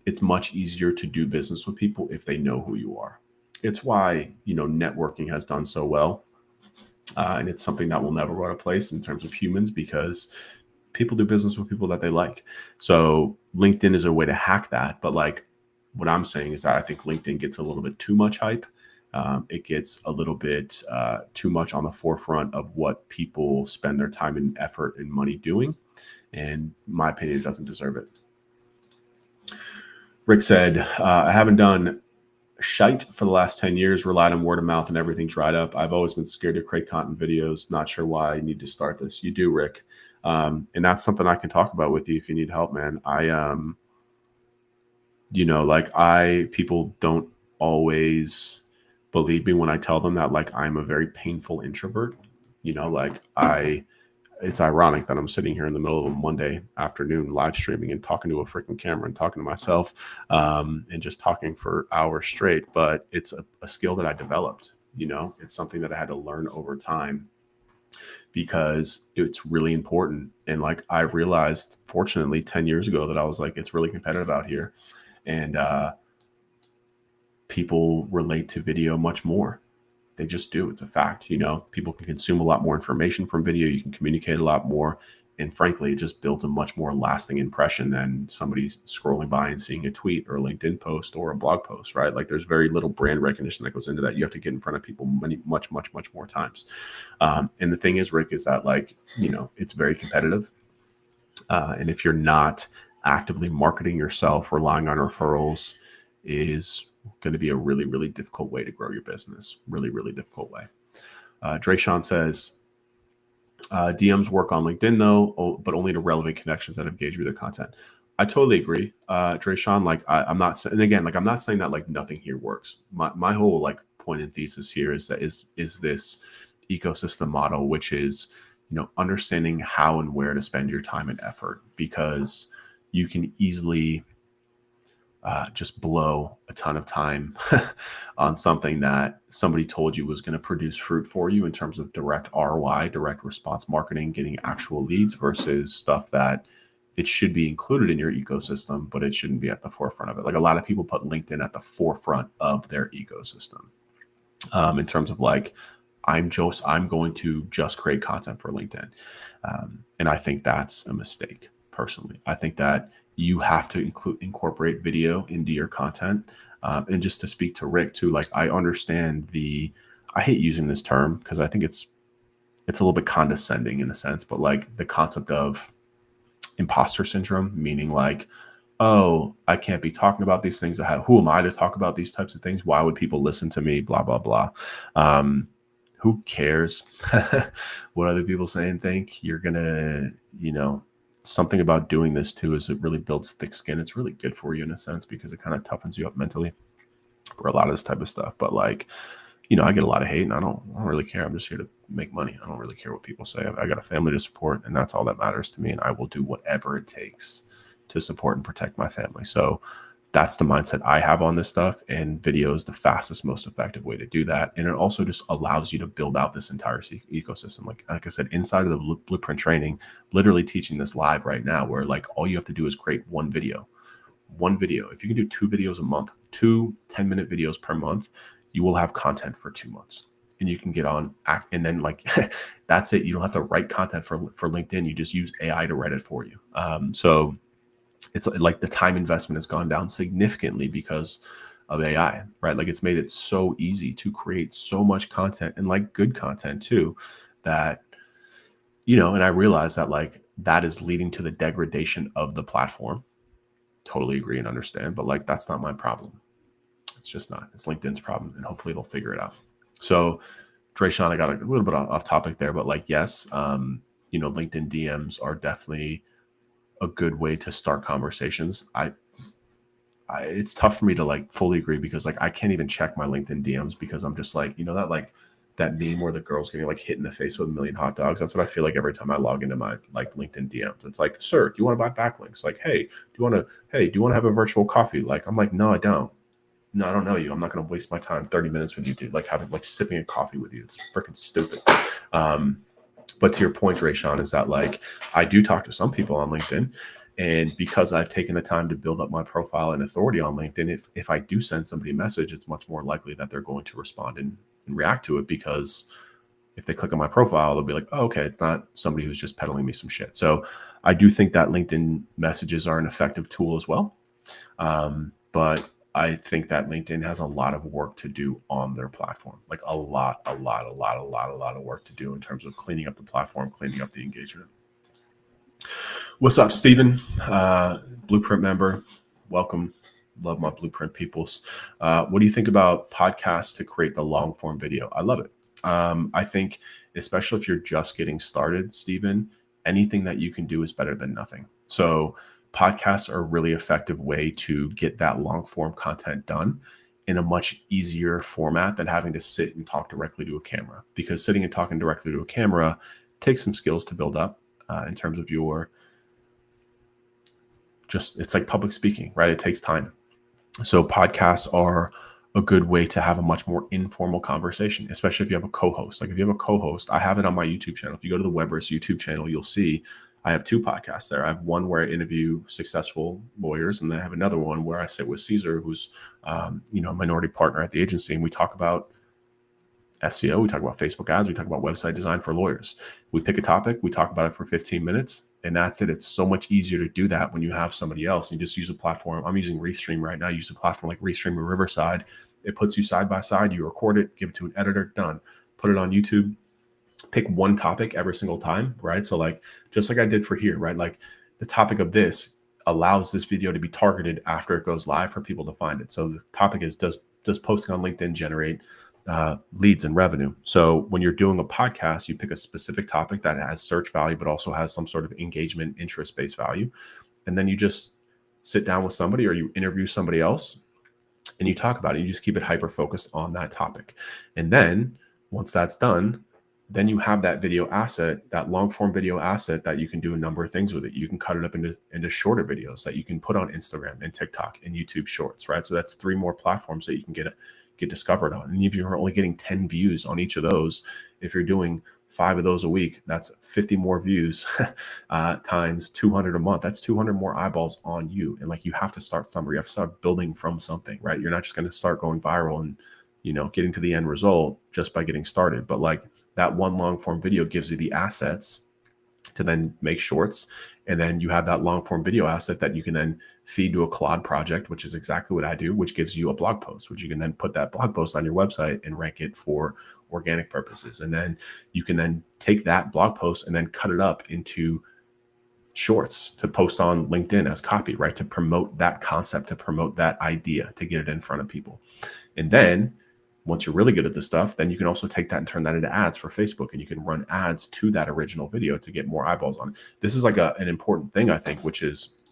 it's much easier to do business with people if they know who you are. It's why, networking has done so well. And it's something that will never go out of place in terms of humans because people do business with people that they like. So LinkedIn is a way to hack that. But like what I'm saying is that I think LinkedIn gets a little bit too much hype. It gets a little bit too much on the forefront of what people spend their time and effort and money doing. And in my opinion, it doesn't deserve it. Rick said, I haven't done shite for the last 10 years, relied on word of mouth and everything dried up. I've always been scared to create content videos. Not sure why I need to start this. You do, Rick. And that's something I can talk about with you if you need help, man. People don't always believe me when I tell them that like I'm a very painful introvert. It's ironic that I'm sitting here in the middle of a Monday afternoon live streaming and talking to a freaking camera and talking to myself and just talking for hours straight. But it's a skill that I developed. It's something that I had to learn over time because it's really important. And like I realized, fortunately, 10 years ago that I was like, it's really competitive out here. And people relate to video much more. They just do. It's a fact. People can consume a lot more information from video. You can communicate a lot more. And frankly, it just builds a much more lasting impression than somebody scrolling by and seeing a tweet or a LinkedIn post or a blog post, right? Like there's very little brand recognition that goes into that. You have to get in front of people much more times. And the thing is, Rick, is that it's very competitive. And if you're not actively marketing yourself, relying on referrals is going to be a really, really difficult way to grow your business. Really, really difficult way. Drayshawn says, DMs work on LinkedIn though, but only to relevant connections that engage with their content. I totally agree. Drayshawn, I'm not saying that like nothing here works. My whole like point and thesis here is that is this ecosystem model, which is, understanding how and where to spend your time and effort, because you can easily just blow a ton of time on something that somebody told you was going to produce fruit for you in terms of direct ROI, direct response marketing, getting actual leads versus stuff that it should be included in your ecosystem, but it shouldn't be at the forefront of it. Like a lot of people put LinkedIn at the forefront of their ecosystem in terms of like, I'm going to just create content for LinkedIn. And I think that's a mistake personally. I think that you have to incorporate video into your content. And just to speak to Rick too, like I understand I hate using this term because I think it's a little bit condescending in a sense, but like the concept of imposter syndrome, meaning like, oh, I can't be talking about these things. Who am I to talk about these types of things? Why would people listen to me? Blah, blah, blah. Who cares what other people say and think? You're going to, something about doing this too is it really builds thick skin. It's really good for you in a sense because it kind of toughens you up mentally for a lot of this type of stuff. But like, I get a lot of hate and I don't really care. I'm just here to make money. I don't really care what people say. I got a family to support and that's all that matters to me. And I will do whatever it takes to support and protect my family. So that's the mindset I have on this stuff. And video is the fastest, most effective way to do that. And it also just allows you to build out this entire ecosystem. Like I said, inside of the Blueprint training, literally teaching this live right now, where like all you have to do is create one video. If you can do 2 videos a month, 2 10-minute videos per month, you will have content for 2 months. And you can get on and then like, that's it. You don't have to write content for LinkedIn. You just use AI to write it for you. So it's like the time investment has gone down significantly because of AI, right? Like it's made it so easy to create so much content, and like good content too, that, and I realize that like that is leading to the degradation of the platform. Totally agree and understand, but like that's not my problem. It's just not. It's LinkedIn's problem, and hopefully they'll figure it out. So, Drayshawn, I got a little bit off topic there, but like, yes, LinkedIn DMs are definitely a good way to start conversations. It's tough for me to like fully agree, because like I can't even check my LinkedIn DMs, because I'm just like, that like that meme where the girl's getting like hit in the face with a million hot dogs. That's what I feel like every time I log into my like LinkedIn DMs. It's like, sir, do you want to buy backlinks? Like, hey, do you want to have a virtual coffee? Like, I'm like, no, I don't. No, I don't know you. I'm not going to waste my time 30 minutes with you, dude. Like having like sipping a coffee with you. It's freaking stupid. But to your point, Rayshawn, is that like I do talk to some people on LinkedIn, and because I've taken the time to build up my profile and authority on LinkedIn, if I do send somebody a message, it's much more likely that they're going to respond and react to it, because if they click on my profile, they'll be like, oh, okay, it's not somebody who's just peddling me some shit. So I do think that LinkedIn messages are an effective tool as well. But I think that LinkedIn has a lot of work to do on their platform, like a lot of work to do in terms of cleaning up the platform, cleaning up the engagement. What's up, Steven? Blueprint member, welcome. Love my Blueprint peoples. What do you think about podcasts to create the long form video? I love it. I think, especially if you're just getting started, Steven, anything that you can do is better than nothing. So podcasts are a really effective way to get that long form content done in a much easier format than having to sit and talk directly to a camera, because sitting and talking directly to a camera takes some skills to build up in terms of it's like public speaking, right? It takes time. So podcasts are a good way to have a much more informal conversation, especially if you have a co-host. Like if you have a co-host, I have it on my YouTube channel. If you go to the Weber's YouTube channel, you'll see I have two podcasts there. I have one where I interview successful lawyers, and then I have another one where I sit with Caesar, who's a minority partner at the agency, and we talk about SEO, we talk about Facebook ads, we talk about website design for lawyers. We pick a topic, we talk about it for 15 minutes, and that's it. It's so much easier to do that when you have somebody else. You just use a platform. I'm using Restream right now. I use a platform like Restream or Riverside. It puts you side by side. You record it, give it to an editor, done. Put it on YouTube. Pick one topic every single time, right? So like, just like I did for here, right? Like the topic of this allows this video to be targeted after it goes live for people to find it. So the topic is, does posting on LinkedIn generate leads and revenue? So when you're doing a podcast, you pick a specific topic that has search value, but also has some sort of engagement, interest-based value. And then you just sit down with somebody, or you interview somebody else, and you talk about it. You just keep it hyper-focused on that topic. And then once that's done, then you have that video asset, that long form video asset, that you can do a number of things with it. You can cut it up into shorter videos that you can put on Instagram and TikTok and YouTube Shorts, right? So that's 3 more platforms that you can get discovered on. And if you're only getting 10 views on each of those, if you're doing 5 of those a week, that's 50 more views times 200 a month. That's 200 more eyeballs on you. And like, you have to start somewhere. You have to start building from something, right? You're not just going to start going viral and, getting to the end result just by getting started. But like, that one long form video gives you the assets to then make shorts. And then you have that long form video asset that you can then feed to a Claude project, which is exactly what I do, which gives you a blog post, which you can then put that blog post on your website and rank it for organic purposes. And then you can then take that blog post and then cut it up into shorts to post on LinkedIn as copy, right? To promote that concept, to promote that idea, to get it in front of people. And then once you're really good at this stuff, then you can also take that and turn that into ads for Facebook, and you can run ads to that original video to get more eyeballs on it. This is like an important thing, I think, which is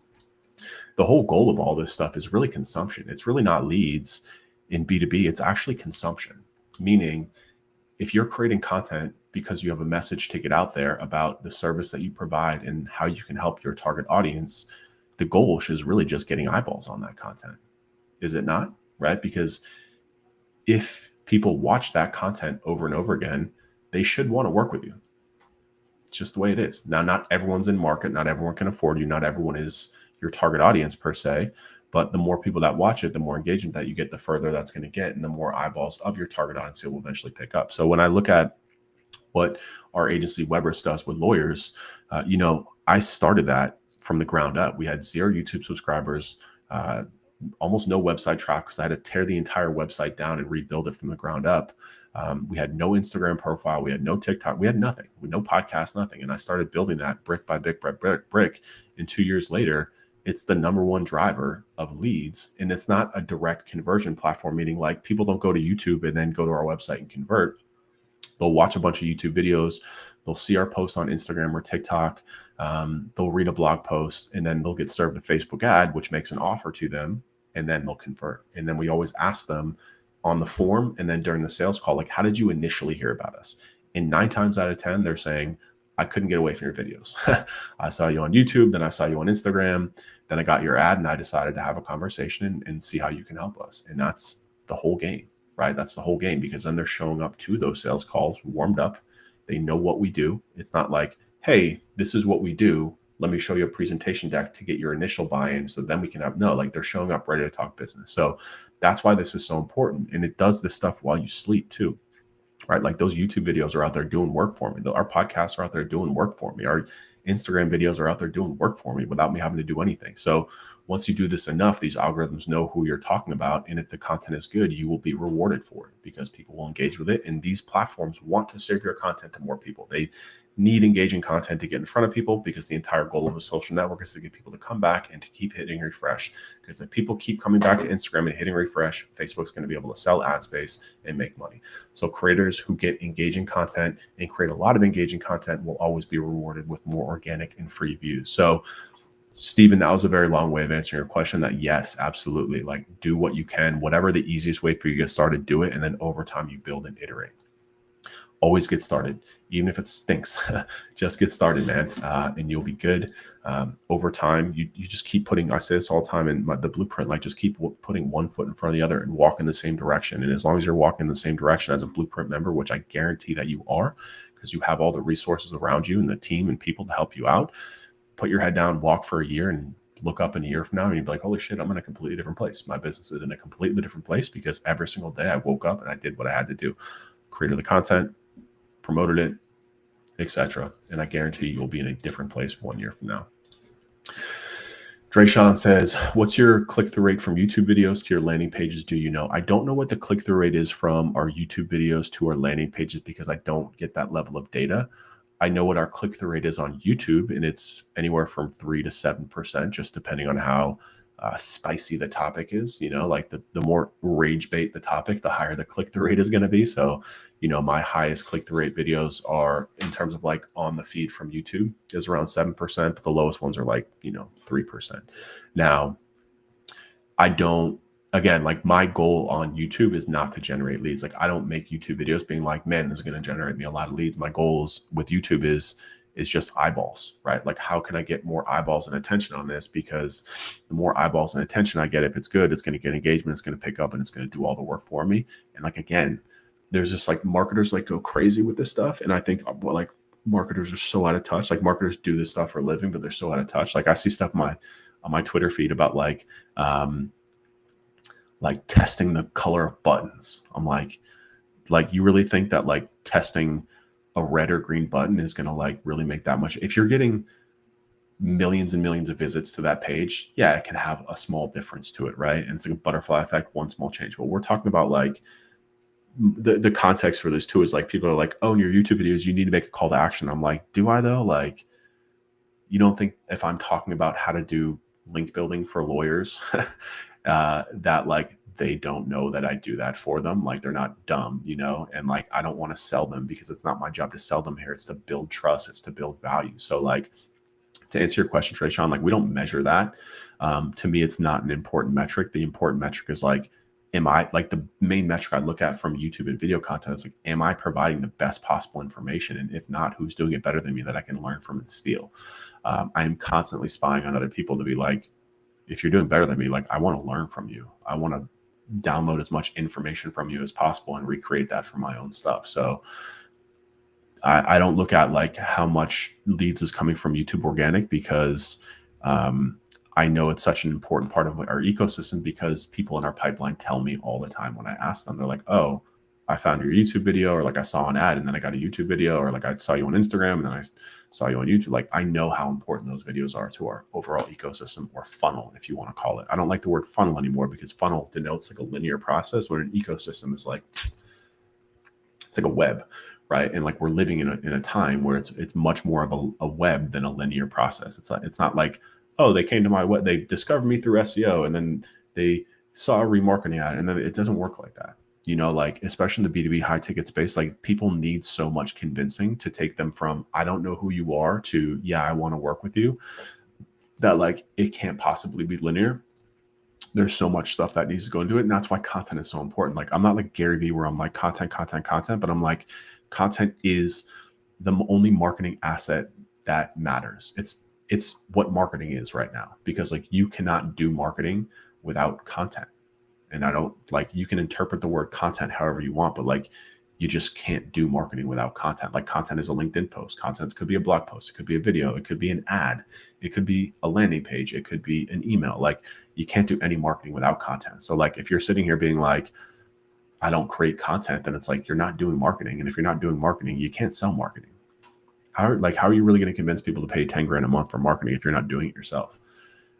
the whole goal of all this stuff is really consumption. It's really not leads in B2B. It's actually consumption, meaning if you're creating content because you have a message to get out there about the service that you provide and how you can help your target audience, the goal is really just getting eyeballs on that content. Is it not? Right? Because if people watch that content over and over again, they should want to work with you. It's just the way it is. Now, not everyone's in market. Not everyone can afford you. Not everyone is your target audience per se. But the more people that watch it, the more engagement that you get, the further that's going to get, and the more eyeballs of your target audience it will eventually pick up. So when I look at what our agency Weber's does with lawyers, I started that from the ground up. We had 0 YouTube subscribers. almost no website traffic because I had to tear the entire website down and rebuild it from the ground up. We had no Instagram profile. We had no TikTok. We had nothing. We had no podcast, nothing. And I started building that brick by brick. And 2 years later, it's the number one driver of leads. And it's not a direct conversion platform, meaning like people don't go to YouTube and then go to our website and convert. They'll watch a bunch of YouTube videos. They'll see our posts on Instagram or TikTok. They'll read a blog post, and then they'll get served a Facebook ad, which makes an offer to them, and then they'll convert. And then we always ask them on the form and then during the sales call, like, how did you initially hear about us? And 9 times out of 10, they're saying, I couldn't get away from your videos. I saw you on YouTube, then I saw you on Instagram, then I got your ad, and I decided to have a conversation and see how you can help us. And that's the whole game, right? That's the whole game, because then they're showing up to those sales calls warmed up. They know what we do. It's not like, hey, this is what we do. Let me show you a presentation deck to get your initial buy-in so then we can have, no, like they're showing up ready to talk business. So that's why this is so important. And it does this stuff while you sleep too, right? Like those YouTube videos are out there doing work for me. Our podcasts are out there doing work for me. Our Instagram videos are out there doing work for me without me having to do anything. So once you do this enough, these algorithms know who you're talking about. And if the content is good, you will be rewarded for it because people will engage with it. And these platforms want to serve your content to more people. They need engaging content to get in front of people because the entire goal of a social network is to get people to come back and to keep hitting refresh. Because if people keep coming back to Instagram and hitting refresh, Facebook's going to be able to sell ad space and make money. So creators who get engaging content and create a lot of engaging content will always be rewarded with more organic and free views. So Stephen, that was a very long way of answering your question. That yes, absolutely. Like do what you can, whatever the easiest way for you to get started, do it. And then over time you build and iterate. Always get started, even if it stinks. Just get started, man, and you'll be good. Over time, you just keep putting, I say this all the time in the blueprint, like just keep putting one foot in front of the other and walk in the same direction. And as long as you're walking in the same direction as a blueprint member, which I guarantee that you are, because you have all the resources around you and the team and people to help you out, put your head down, walk for a year, and look up in a year from now and you'd be like, holy shit, I'm in a completely different place. My business is in a completely different place because every single day I woke up and I did what I had to do. Created the content, promoted it, etc. And I guarantee you'll be in a different place 1 year from now. Drayshawn says, what's your click-through rate from YouTube videos to your landing pages? Do you know? I don't know what the click-through rate is from our YouTube videos to our landing pages because I don't get that level of data. I know what our click-through rate is on YouTube, and it's anywhere from 3 to 7%, just depending on how spicy the topic is. You know, like the more rage bait the topic, the higher the click-through rate is going to be. So, you know, my highest click-through rate videos are, in terms of like on the feed from YouTube, is around 7%, but the lowest ones are like, 3%. Now, I don't, again, like my goal on YouTube is not to generate leads. Like I don't make YouTube videos being like, man, this is going to generate me a lot of leads. My goals with YouTube is just eyeballs, right? Like how can I get more eyeballs and attention on this? Because the more eyeballs and attention I get, if it's good, it's going to get engagement, it's going to pick up, and it's going to do all the work for me. And like, again, there's just like marketers like go crazy with this stuff. And I think like marketers are so out of touch. Like marketers do this stuff for a living, but they're so out of touch. Like I see stuff on my Twitter feed about like testing the color of buttons. I'm like you really think that like testing a red or green button is going to like really make that much? If you're getting millions and millions of visits to that page, yeah, it can have a small difference to it, right? And it's like a butterfly effect, one small change. But we're talking about like the context for this too is like people are like, oh, in your YouTube videos, you need to make a call to action. I'm like, do I though? Like, you don't think if I'm talking about how to do link building for lawyers that like they don't know that I do that for them? Like they're not dumb, and like I don't want to sell them because it's not my job to sell them here. It's to build trust. It's to build value. So like to answer your question, Trayshawn, like we don't measure that. To me, it's not an important metric. The important metric is like, am I, like the main metric I look at from YouTube and video content is like, am I providing the best possible information? And if not, who's doing it better than me that I can learn from and steal? I am constantly spying on other people to be like, if you're doing better than me, like I want to learn from you. I want to download as much information from you as possible and recreate that for my own stuff. So I don't look at like how much leads is coming from YouTube organic because I know it's such an important part of our ecosystem because people in our pipeline tell me all the time when I ask them, they're like, oh, I found your YouTube video, or like I saw an ad and then I got a YouTube video, or like I saw you on Instagram and then I saw you on YouTube. Like I know how important those videos are to our overall ecosystem, or funnel, if you want to call it. I don't like the word funnel anymore because funnel denotes like a linear process, when an ecosystem is like, it's like a web, right? And like we're living in a time where it's much more of a web than a linear process. It's not like, oh, they came to my web, they discovered me through SEO, and then they saw a remarketing ad, and then it doesn't work like that. You know, like especially in the B2B high ticket space, like people need so much convincing to take them from I don't know who you are to yeah, I want to work with you, that like it can't possibly be linear. There's so much stuff that needs to go into it. And that's why content is so important. Like I'm not like Gary Vee where I'm like content, but I'm like content is the only marketing asset that matters. It's what marketing is right now, because like you cannot do marketing without content. And I don't like, you can interpret the word content however you want, but like you just can't do marketing without content. Like content is a LinkedIn post. Content could be a blog post. It could be a video. It could be an ad. It could be a landing page. It could be an email. Like you can't do any marketing without content. So like if you're sitting here being like, I don't create content, then it's like you're not doing marketing. And if you're not doing marketing, you can't sell marketing. How are you really going to convince people to pay 10 grand a month for marketing if you're not doing it yourself?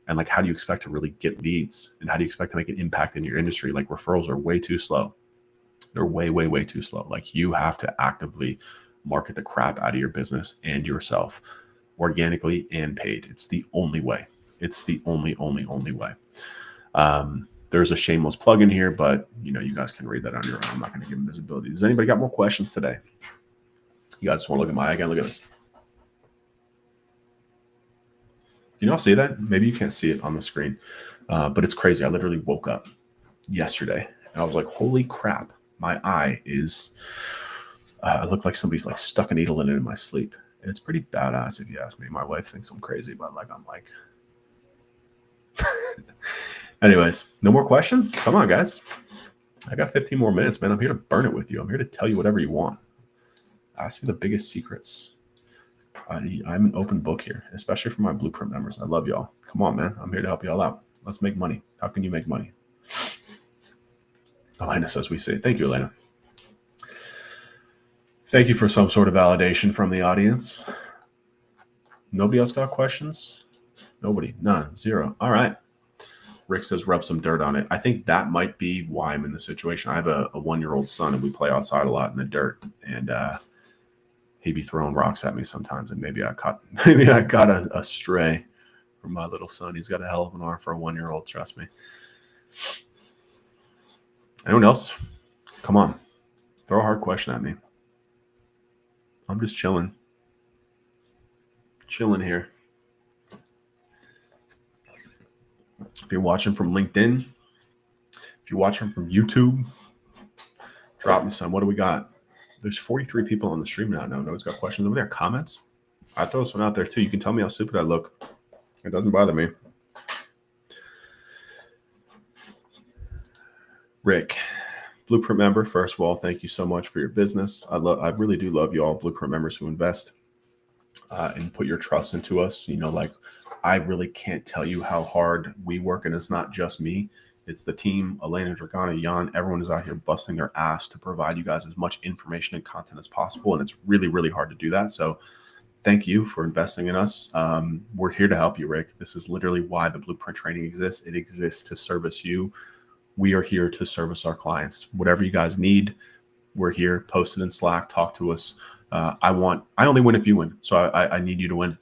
And like, how do you expect to really get leads? And how do you expect to make an impact in your industry? Like referrals are way too slow. They're way, way, way too slow. Like you have to actively market the crap out of your business and yourself organically and paid. It's the only way. It's the only way. There's a shameless plug in here, but you guys can read that on your own. I'm not going to give them visibility. Does anybody got more questions today? You guys want to look at my again? Look at this. Can you all see that? Maybe you can't see it on the screen, but it's crazy. I literally woke up yesterday and I was like, holy crap. My eye is, it looked like somebody's like stuck a needle in it in my sleep. And it's pretty badass if you ask me. My wife thinks I'm crazy, but like, I'm like, anyways, no more questions? Come on, guys. I got 15 more minutes, man. I'm here to burn it with you. I'm here to tell you whatever you want. Ask me the biggest secrets. I'm an open book here, especially for my Blueprint members. I love y'all. Come on, man. I'm here to help y'all out. Let's make money. How can you make money? Elena says we say. Thank you, Elena. Thank you for some sort of validation from the audience. Nobody else got questions? Nobody. None. Zero. All right. Rick says rub some dirt on it. I think that might be why I'm in this situation. I have a 1-year-old son and we play outside a lot in the dirt. And he'd be throwing rocks at me sometimes. And maybe I caught a stray from my little son. He's got a hell of an arm for a 1-year-old. Trust me. Anyone else? Come on. Throw a hard question at me. I'm just chilling. Chilling here. If you're watching from LinkedIn, if you're watching from YouTube, drop me some. What do we got? There's 43 people on the stream now. No one's got questions over there. Comments? I throw this one out there too. You can tell me how stupid I look. It doesn't bother me. Rick, Blueprint member, first of all, thank you so much for your business. I really do love you all Blueprint members who invest and put your trust into us. Like I really can't tell you how hard we work, and it's not just me. It's the team, Elena, Dragana, Jan. Everyone is out here busting their ass to provide you guys as much information and content as possible, and it's really, really hard to do that. So thank you for investing in us. We're here to help you, Rick. This is literally why the Blueprint training exists. It exists to service you. We are here to service our clients. Whatever you guys need, we're here. Post it in Slack. Talk to us. I only win if you win. So I need you to win.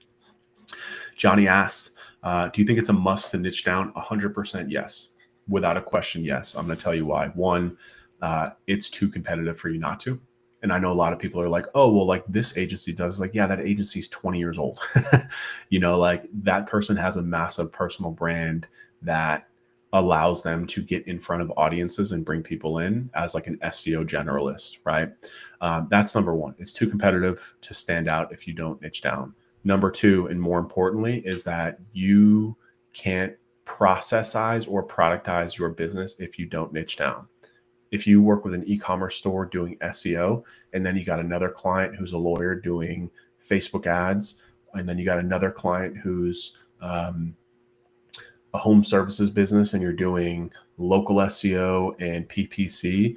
Johnny asks, do you think it's a must to niche down? 100% yes. Without a question, yes. I'm going to tell you why. One, it's too competitive for you not to. And I know a lot of people are like, oh, well, like this agency does. Like, yeah, that agency's 20 years old. Like that person has a massive personal brand that allows them to get in front of audiences and bring people in as like an SEO generalist, right? That's number one. It's too competitive to stand out if you don't niche down. Number two, and more importantly, is that you can't processize or productize your business if you don't niche down. If you work with an e-commerce store doing SEO, and then you got another client who's a lawyer doing Facebook ads, and then you got another client who's a home services business and you're doing local SEO and PPC,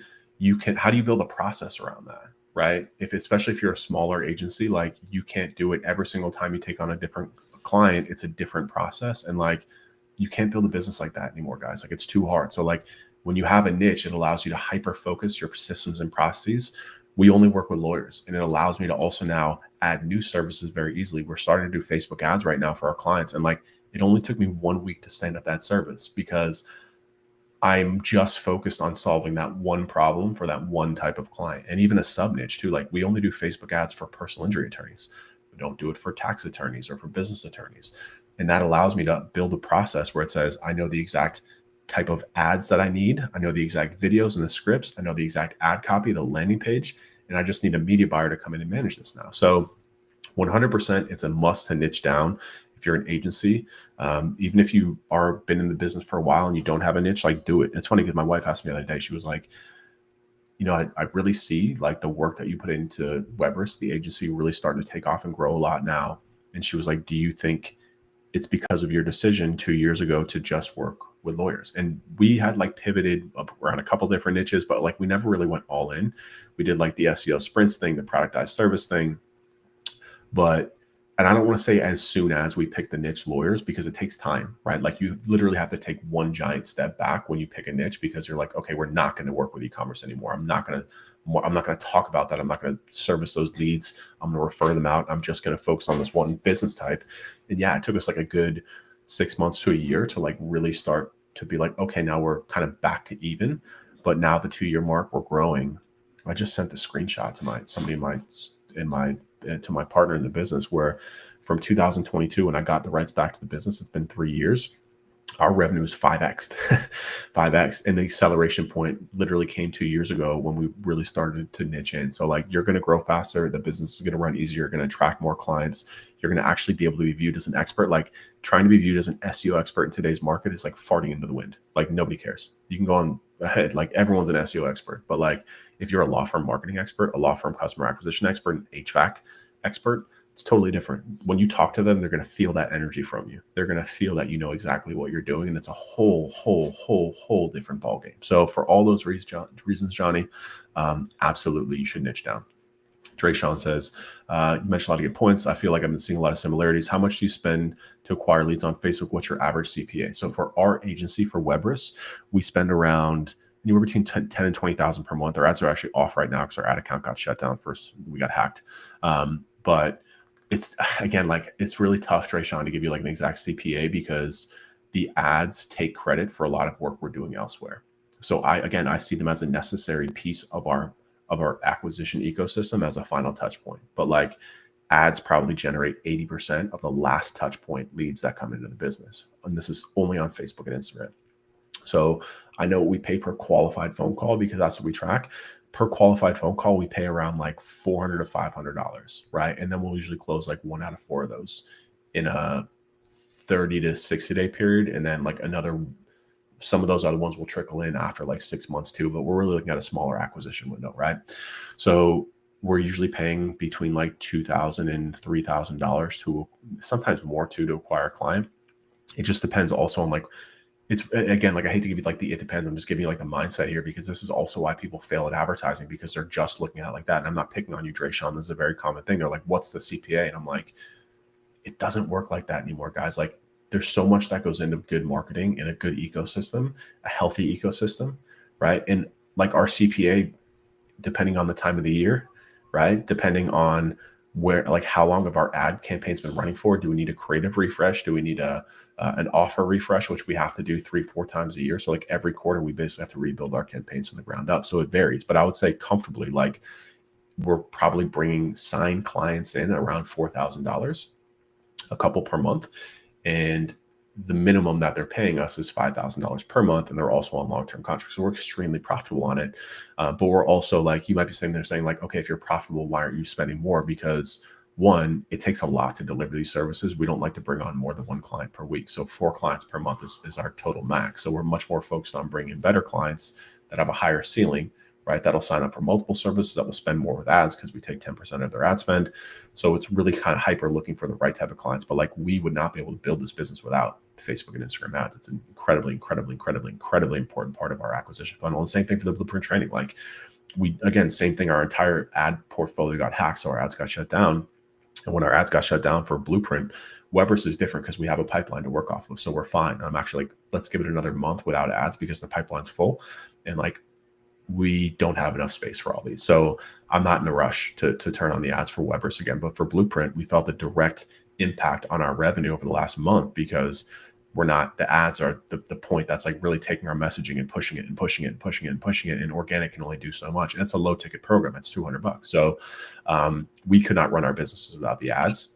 how do you build a process around that? Right. Especially if you're a smaller agency, like you can't do it every single time you take on a different client. It's a different process. And like, you can't build a business like that anymore, guys. Like it's too hard. So like when you have a niche, it allows you to hyper focus your systems and processes. We only work with lawyers, and it allows me to also now add new services very easily. We're starting to do Facebook ads right now for our clients. And like, it only took me 1 week to stand up that service because I'm just focused on solving that one problem for that one type of client, and even a sub niche too. Like we only do Facebook ads for personal injury attorneys. We don't do it for tax attorneys or for business attorneys. And that allows me to build a process where it says, I know the exact type of ads that I need. I know the exact videos and the scripts. I know the exact ad copy, the landing page, and I just need a media buyer to come in and manage this now. So 100%, it's a must to niche down if you're an agency. Even if you are been in the business for a while and you don't have a niche, like do it. It's funny because my wife asked me the other day, she was like, I really see like the work that you put into Weber's, the agency, really starting to take off and grow a lot now. And she was like, do you think it's because of your decision 2 years ago to just work with lawyers? And we had like pivoted up around a couple different niches, but like we never really went all in. We did like the SEO sprints thing, the productized service thing. And I don't want to say as soon as we pick the niche lawyers, because it takes time, right? Like you literally have to take one giant step back when you pick a niche, because you're like, okay, we're not going to work with e-commerce anymore. I'm not going to talk about that. I'm not going to service those leads. I'm going to refer them out. I'm just going to focus on this one business type. And yeah, it took us like a good 6 months to a year to like really start to be like, okay, now we're kind of back to even, but now the 2-year mark, we're growing. I just sent the screenshot to my partner in the business, where from 2022, when I got the rights back to the business, it's been 3 years. Our revenue is 5x, 5x. And the acceleration point literally came 2 years ago when we really started to niche in. So like, you're going to grow faster. The business is going to run easier. You're going to attract more clients. You're going to actually be able to be viewed as an expert. Like trying to be viewed as an SEO expert in today's market is like farting into the wind. Like nobody cares. You can go on ahead. Like everyone's an SEO expert, but like if you're a law firm marketing expert, a law firm customer acquisition expert, an HVAC expert, it's totally different. When you talk to them, they're going to feel that energy from you. They're going to feel that you know exactly what you're doing, and it's a whole different ballgame. So for all those reasons, Johnny, absolutely you should niche down. Dre Sean says, you mentioned a lot of good points. I feel like I've been seeing a lot of similarities. How much do you spend to acquire leads on Facebook? What's your average CPA? So for our agency, for Weber's, we spend around anywhere between 10 and 20,000 per month. Our ads are actually off right now because our ad account got shut down first. We got hacked. But it's, again, like it's really tough, Dre Sean, to give you like an exact CPA, because the ads take credit for a lot of work we're doing elsewhere. So I see them as a necessary piece of our acquisition ecosystem as a final touch point. But like ads probably generate 80% of the last touch point leads that come into the business. And this is only on Facebook and Instagram. So I know we pay per qualified phone call because that's what we track. Per qualified phone call, we pay around like $400 to $500, right? And then we'll usually close like 1 out of 4 of those in a 30 to 60 day period. And then like some of those other ones will trickle in after like 6 months too, but we're really looking at a smaller acquisition window, right? So we're usually paying between like $2,000 and $3,000 to, sometimes more too, to acquire a client. It just depends also on like, it's, again, like I hate to give you like it depends. I'm just giving you like the mindset here, because this is also why people fail at advertising, because they're just looking at it like that. And I'm not picking on you, Dre Sean. This is a very common thing. They're like, what's the CPA? And I'm like, it doesn't work like that anymore, guys. Like there's so much that goes into good marketing and a good ecosystem, a healthy ecosystem, right? And like our CPA, depending on the time of the year, right? Depending on where, like how long of our ad campaign's been running for. Do we need a creative refresh? Do we need an offer refresh, which we have to do 3-4 times a year? So like every quarter, we basically have to rebuild our campaigns from the ground up. So it varies, but I would say comfortably, like we're probably bringing signed clients in around $4,000, a couple per month. And the minimum that they're paying us is $5,000 per month. And they're also on long-term contracts. So we're extremely profitable on it. But we're also like, you might be sitting there saying like, okay, if you're profitable, why aren't you spending more? Because one, it takes a lot to deliver these services. We don't like to bring on more than 1 client per week. So 4 clients per month is our total max. So we're much more focused on bringing better clients that have a higher ceiling, right? That'll sign up for multiple services that will spend more with ads because we take 10% of their ad spend. So it's really kind of hyper looking for the right type of clients. But like, we would not be able to build this business without Facebook and Instagram ads. It's an incredibly important part of our acquisition funnel. And same thing for the Blueprint training. Like, again, same thing. Our entire ad portfolio got hacked, so our ads got shut down. And when our ads got shut down for Blueprint, Weber's is different because we have a pipeline to work off of. So we're fine. I'm actually like, let's give it another month without ads because the pipeline's full. And like, we don't have enough space for all these. So I'm not in a rush to turn on the ads for Weber's again. But for Blueprint, we felt a direct impact on our revenue over the last month because the ads are the point that's like really taking our messaging and pushing it and pushing it and pushing it and pushing it. And organic can only do so much. And it's a low ticket program. It's $200. So we could not run our businesses without the ads.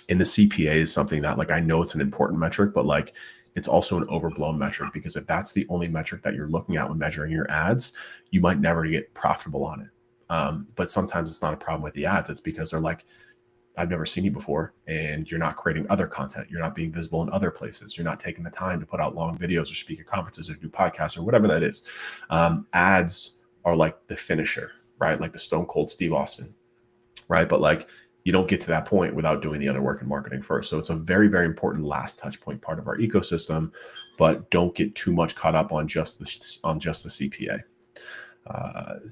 And the CPA is something that, like, I know it's an important metric, but like, it's also an overblown metric, because if that's the only metric that you're looking at when measuring your ads, you might never get profitable on it. But sometimes it's not a problem with the ads. It's because they're like, I've never seen you before, and you're not creating other content. You're not being visible in other places. You're not taking the time to put out long videos or speak at conferences or do podcasts or whatever that is. Ads are like the finisher, right? Like the Stone Cold Steve Austin, right? But like, you don't get to that point without doing the other work in marketing first. So it's a very, very important last touch point part of our ecosystem, but don't get too much caught up on just the CPA.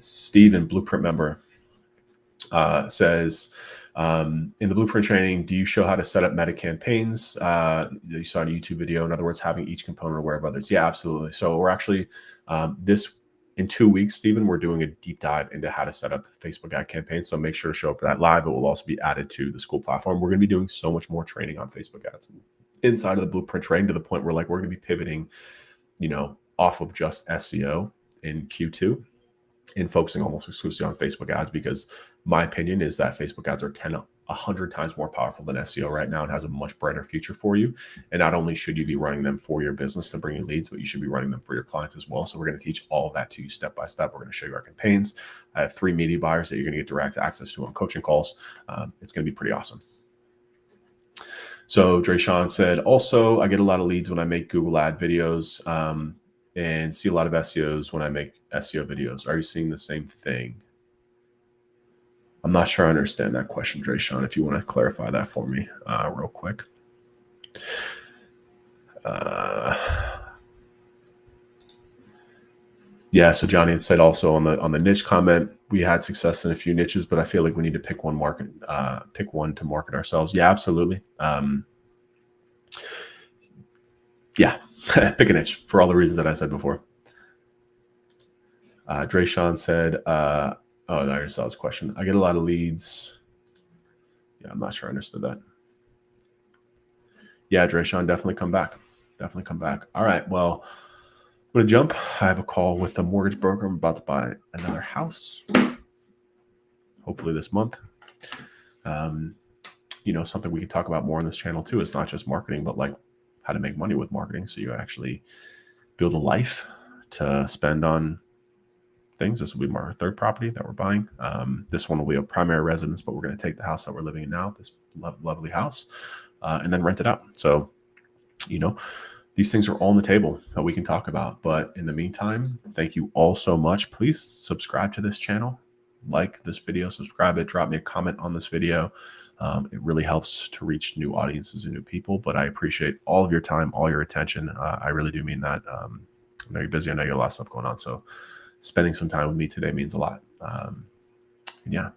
Steve, Blueprint member, says, in the Blueprint training, do you show how to set up meta campaigns? You saw in a YouTube video. In other words, having each component aware of others. Yeah, absolutely. So we're actually in 2 weeks, Stephen, we're doing a deep dive into how to set up Facebook ad campaigns. So make sure to show up for that live. It will also be added to the school platform. We're going to be doing so much more training on Facebook ads inside of the Blueprint training, to the point where like, we're going to be pivoting, off of just SEO in Q2 and focusing almost exclusively on Facebook ads, because my opinion is that Facebook ads are 100 times more powerful than SEO right now and has a much brighter future for you. And not only should you be running them for your business to bring in leads, but you should be running them for your clients as well. So we're going to teach all of that to you step by step. We're going to show you our campaigns. I have 3 media buyers that you're going to get direct access to on coaching calls. It's going to be pretty awesome. So Dre Sean said, also, I get a lot of leads when I make Google ad videos and see a lot of SEOs when I make SEO videos. Are you seeing the same thing? I'm not sure I understand that question, Dre Sean. If you want to clarify that for me real quick. Yeah, so Johnny had said also on the niche comment, we had success in a few niches, but I feel like we need to pick one to market ourselves. Yeah, absolutely. Yeah, pick a niche for all the reasons that I said before. Dre Sean said, oh, I already saw his question. I get a lot of leads. Yeah, I'm not sure I understood that. Yeah, Dre Sean, definitely come back. Definitely come back. All right, well, I'm going to jump. I have a call with a mortgage broker. I'm about to buy another house, hopefully this month. Something we can talk about more on this channel too is not just marketing, but like how to make money with marketing. So you actually build a life to spend on things. This will be our 3rd property that we're buying. This one will be a primary residence, but we're going to take the house that we're living in now, this lovely house, and then rent it out. So, these things are all on the table that we can talk about. But in the meantime, thank you all so much. Please subscribe to this channel, like this video, subscribe it, drop me a comment on this video. It really helps to reach new audiences and new people. But I appreciate all of your time, all your attention. I really do mean that. I know you're busy. I know you have a lot of stuff going on. So spending some time with me today means a lot. Yeah.